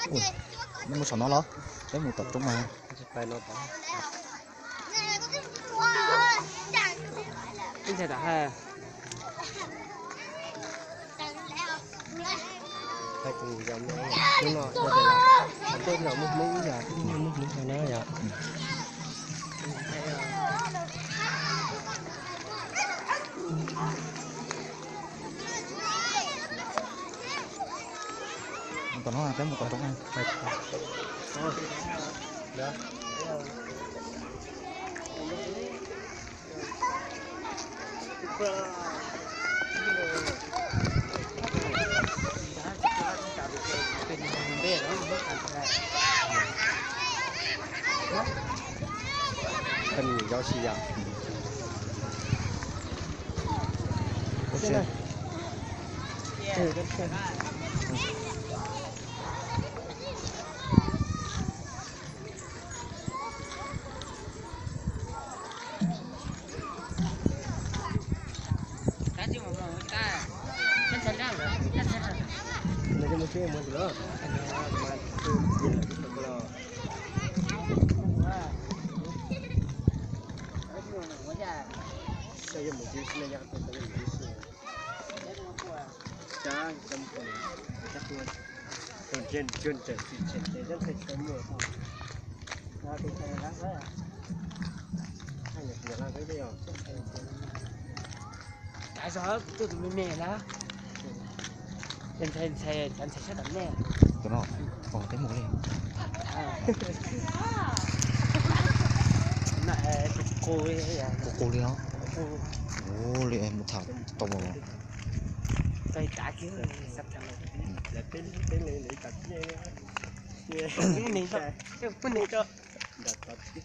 Ui, nó một sọ nó lo, cái một tập trung mà. Phải nó có. Cái gì đó ha? Phải cùng giống nhau. Nhưng mà đây là tôi là một mũi giờ, một mũi phải nói giờ. Còn nó là cái một tập trung ăn. Đó. Cần nghỉ do gì à? Ok. Nó một cái một đó. Mà tôi nhìn là cái đó. Saya mau jual sini yang aku tanya jual sini. Jangan campur. Jangan. Jangan jangan campur. Nah, kita nak lah. Hanya jangan cái gì đó. Tại sao tôi tụi mình nè đó. Anh sẽ sát đậm nè. Cái nó, cái mũi này. Nãy cô ấy Cô đi không? Ồ, liệu em một thằng tông vào. cây cả kia sắp thành là cái này lấy tập này cái này cho đặt tập cái